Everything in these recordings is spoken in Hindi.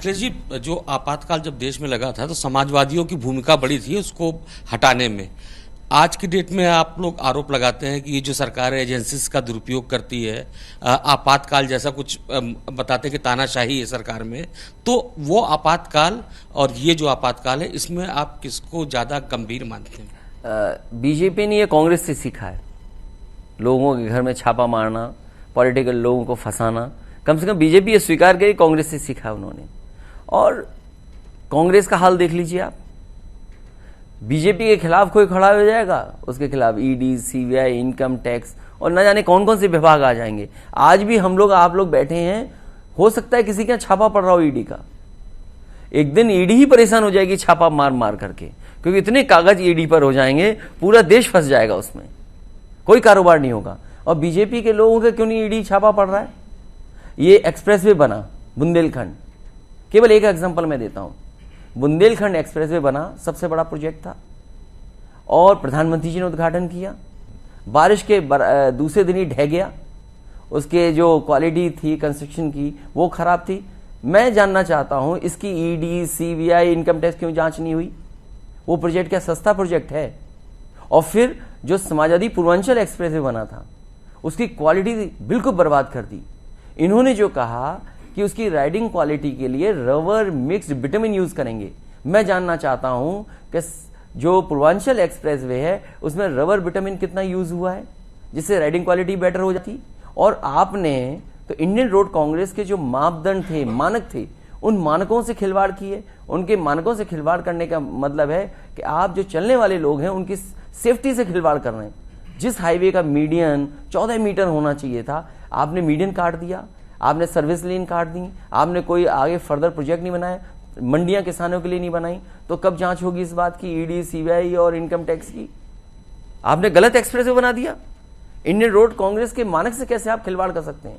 अखिलेश जी, जो आपातकाल जब देश में लगा था तो समाजवादियों की भूमिका बड़ी थी उसको हटाने में। आज की डेट में आप लोग आरोप लगाते हैं कि ये जो सरकार है एजेंसीज का दुरुपयोग करती है, आपातकाल जैसा कुछ बताते हैं कि तानाशाही है सरकार में। तो वो आपातकाल और ये जो आपातकाल है, इसमें आप किसको ज़्यादा गंभीर मानते हैं? बीजेपी ने ये कांग्रेस से सीखा है, लोगों के घर में छापा मारना, पॉलिटिकल लोगों को फंसाना। कम से कम बीजेपी ये स्वीकार करी कांग्रेस से सीखा उन्होंने। और कांग्रेस का हाल देख लीजिए आप, बीजेपी के खिलाफ कोई खड़ा हो जाएगा, उसके खिलाफ ईडी, सीबीआई, इनकम टैक्स और न जाने कौन कौन से विभाग आ जाएंगे। आज भी हम लोग आप लोग बैठे हैं, हो सकता है किसी के यहाँ छापा पड़ रहा हो ईडी का। एक दिन ईडी ही परेशान हो जाएगी छापा मार मार करके, क्योंकि इतने कागज ईडी पर हो जाएंगे, पूरा देश फंस जाएगा उसमें, कोई कारोबार नहीं होगा। और बीजेपी के लोगों के क्यों नहीं ईडी छापा पड़ रहा है? ये एक्सप्रेसवे बना बुंदेलखंड, केवल एक एग्जांपल मैं देता हूं। बुंदेलखंड एक्सप्रेसवे बना, सबसे बड़ा प्रोजेक्ट था और प्रधानमंत्री जी ने उद्घाटन किया। बारिश के दूसरे दिन ही ढह गया, उसके जो क्वालिटी थी कंस्ट्रक्शन की वो खराब थी। मैं जानना चाहता हूं इसकी ईडी, सीबीआई, इनकम टैक्स क्यों जांच नहीं हुई? वो प्रोजेक्ट क्या सस्ता प्रोजेक्ट है? और फिर जो समाजवादी पूर्वांचल एक्सप्रेसवे बना था उसकी क्वालिटी बिल्कुल बर्बाद कर दी। इन्होंने जो कहा कि उसकी राइडिंग क्वालिटी के लिए रबर मिक्स्ड विटामिन यूज करेंगे। मैं जानना चाहता हूं कि जो पूर्वांचल एक्सप्रेसवे है उसमें रबर विटामिन कितना यूज हुआ है जिससे राइडिंग क्वालिटी बेटर हो जाती। और आपने तो इंडियन रोड कांग्रेस के जो मापदंड थे, मानक थे, उन मानकों से खिलवाड़ किए। उनके मानकों से खिलवाड़ करने का मतलब है कि आप जो चलने वाले लोग हैं उनकी सेफ्टी से खिलवाड़ कर रहे हैं। जिस हाईवे का मीडियन 14 मीटर होना चाहिए था, आपने मीडियन काट दिया, आपने सर्विस लेन काट दी, आपने कोई आगे फर्दर प्रोजेक्ट नहीं बनाया, मंडियां किसानों के लिए नहीं बनाई। तो कब जांच होगी इस बात की, ईडी, सीबीआई और इनकम टैक्स की? आपने गलत एक्सप्रेसवे बना दिया। इंडियन रोड कांग्रेस के मानक से कैसे आप खिलवाड़ कर सकते हैं?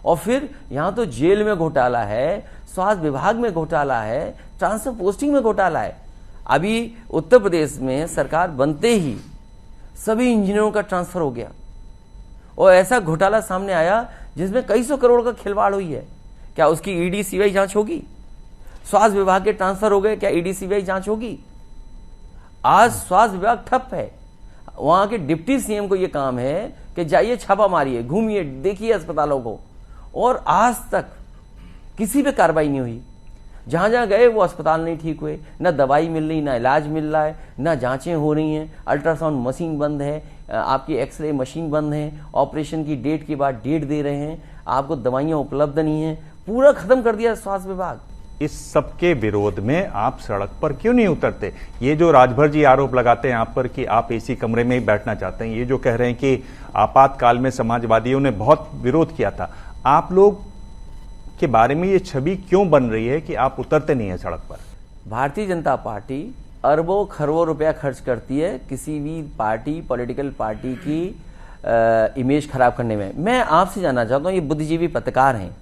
और फिर यहां तो जेल में घोटाला है, स्वास्थ्य विभाग में घोटाला है, ट्रांसफर पोस्टिंग में घोटाला है। अभी उत्तर प्रदेश में सरकार बनते ही सभी इंजीनियरों का ट्रांसफर हो गया और ऐसा घोटाला सामने आया जिसमें कई सौ करोड़ का खिलवाड़ हुई है। क्या उसकी ईडी, सीबीआई जांच होगी? स्वास्थ्य विभाग के ट्रांसफर हो गए, क्या ईडी, सीबीआई जांच होगी? आज स्वास्थ्य विभाग ठप है। वहां के डिप्टी सीएम को यह काम है कि जाइए छापा मारिए, घूमिए, देखिए अस्पतालों को, और आज तक किसी पे कार्रवाई नहीं हुई। जहां जहां गए वो अस्पताल नहीं ठीक हुए, ना दवाई मिल रही, ना इलाज मिल रहा है, ना जांचें हो रही हैं, अल्ट्रासाउंड मशीन बंद है, आपकी एक्सरे मशीन बंद है, ऑपरेशन की डेट के बाद डेट दे रहे हैं, आपको दवाइयां उपलब्ध नहीं है। पूरा खत्म कर दिया स्वास्थ्य विभाग। इस सब के विरोध में आप सड़क पर क्यों नहीं उतरते? ये जो राजभर जी आरोप लगाते हैं आप पर कि आप एसी कमरे में ही बैठना चाहते हैं, ये जो कह रहे हैं कि आपातकाल में समाजवादियों ने बहुत विरोध किया था, आप लोग के बारे में ये छवि क्यों बन रही है कि आप उतरते नहीं है सड़क पर? भारतीय जनता पार्टी अरबों खरबों रुपया खर्च करती है किसी भी पार्टी, पॉलिटिकल पार्टी की इमेज खराब करने में। मैं आपसे जानना चाहता हूं, ये बुद्धिजीवी पत्रकार हैं,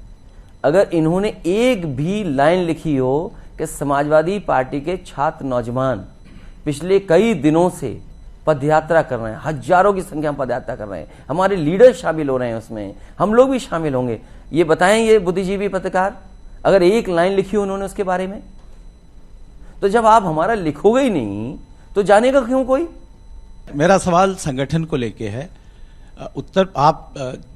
अगर इन्होंने एक भी लाइन लिखी हो कि समाजवादी पार्टी के छात्र नौजवान पिछले कई दिनों से पदयात्रा कर रहे हैं, हजारों की संख्या में पदयात्रा कर रहे हैं, हमारे लीडर शामिल हो रहे हैं उसमें, हम लोग भी शामिल होंगे, ये बताएं ये बुद्धिजीवी पत्रकार, अगर एक लाइन लिखी हो उन्होंने उसके बारे में? तो जब आप हमारा लिखोगे ही नहीं तो जानेगा क्यों कोई? मेरा सवाल संगठन को लेके है। आप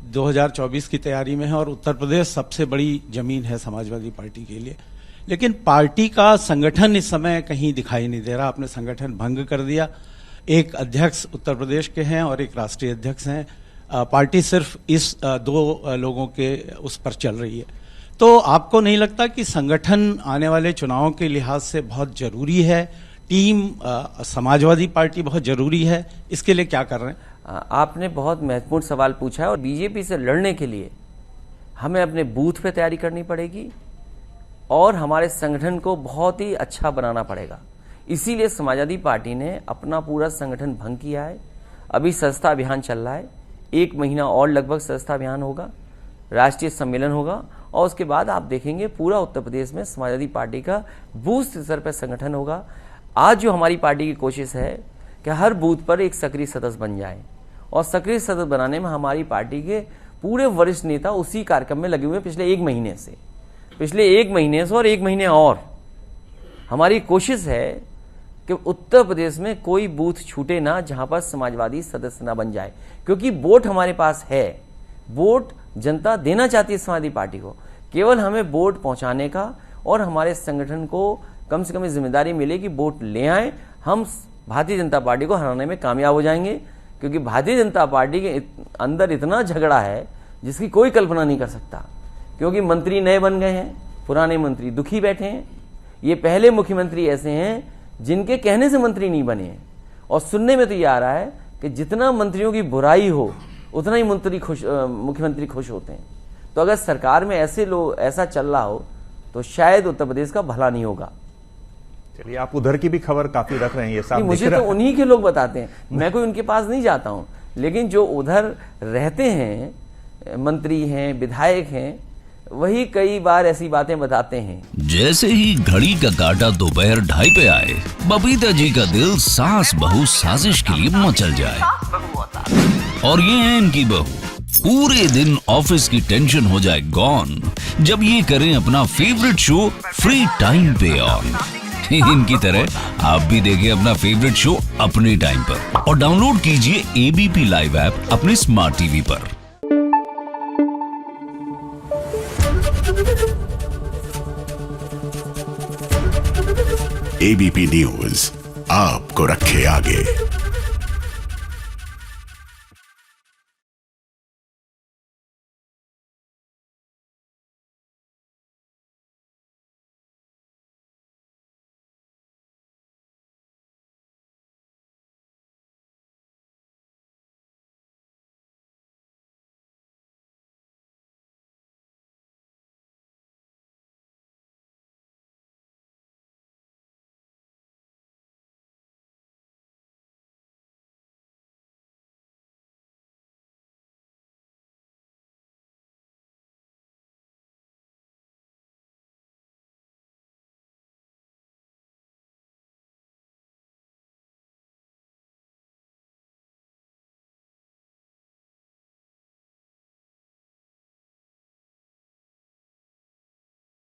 2024 की तैयारी में है और उत्तर प्रदेश सबसे बड़ी जमीन है समाजवादी पार्टी के लिए, लेकिन पार्टी का संगठन इस समय कहीं दिखाई नहीं दे रहा। आपने संगठन भंग कर दिया। एक अध्यक्ष उत्तर प्रदेश के हैं और एक राष्ट्रीय अध्यक्ष हैं। पार्टी सिर्फ इस दो लोगों के उस पर चल रही है। तो आपको नहीं लगता कि संगठन आने वाले चुनावों के लिहाज से बहुत जरूरी है? टीम समाजवादी पार्टी बहुत जरूरी है, इसके लिए क्या कर रहे हैं? आपने बहुत महत्वपूर्ण सवाल पूछा है। और बीजेपी से लड़ने के लिए हमें अपने बूथ पे तैयारी करनी पड़ेगी और हमारे संगठन को बहुत ही अच्छा बनाना पड़ेगा। इसीलिए समाजवादी पार्टी ने अपना पूरा संगठन भंग किया है। अभी सदस्यता अभियान चल रहा है, 1 महीना और लगभग सदस्यता अभियान होगा, राष्ट्रीय सम्मेलन होगा और उसके बाद आप देखेंगे पूरा उत्तर प्रदेश में समाजवादी पार्टी का बूथ स्तर पर संगठन होगा। आज जो हमारी पार्टी की कोशिश है कि हर बूथ पर एक सक्रिय सदस्य बन जाए, और सक्रिय सदस्य बनाने में हमारी पार्टी के पूरे वरिष्ठ नेता उसी कार्यक्रम में लगे हुए पिछले 1 महीने से। पिछले 1 महीने से और 1 महीने और हमारी कोशिश है कि उत्तर प्रदेश में कोई बूथ छूटे ना जहां पर समाजवादी सदस्य ना बन जाए, क्योंकि वोट हमारे पास है, वोट जनता देना चाहती है समाजवादी पार्टी को। केवल हमें वोट पहुंचाने का और हमारे संगठन को कम से कम जिम्मेदारी मिले कि वोट ले आए, हम भारतीय जनता पार्टी को हराने में कामयाब हो जाएंगे। क्योंकि भारतीय जनता पार्टी के अंदर इतना झगड़ा है जिसकी कोई कल्पना नहीं कर सकता। क्योंकि मंत्री नए बन गए हैं, पुराने मंत्री दुखी बैठे हैं। ये पहले मुख्यमंत्री ऐसे हैं जिनके कहने से मंत्री नहीं बने हैं, और सुनने में तो ये आ रहा है कि जितना मंत्रियों की बुराई हो उतना ही मुख्यमंत्री खुश होते हैं। तो अगर सरकार में ऐसे लोग ऐसा चल रहा हो तो शायद उत्तर प्रदेश का भला नहीं होगा। चलिए, आप उधर की भी खबर काफी रख रहे हैं, ये साहब मुझे तो उन्हीं के लोग बताते हैं, मैं कोई उनके पास नहीं जाता हूं, लेकिन जो उधर रहते हैं, मंत्री हैं, विधायक हैं, वही कई बार ऐसी बातें बताते हैं। जैसे ही घड़ी का काटा दोपहर 2:30 पे आए, बबीता जी का दिल सास बहू साजिश के लिए मचल जाए। और ये है इनकी बहू, पूरे दिन ऑफिस की टेंशन हो जाए गॉन जब ये करें अपना फेवरेट शो फ्री टाइम पे ऑन। इनकी तरह आप भी देखिए अपना फेवरेट शो अपने टाइम पर और डाउनलोड कीजिए एबीपी लाइव ऐप अपने स्मार्ट टीवी पर। एबीपी न्यूज आपको रखे आगे।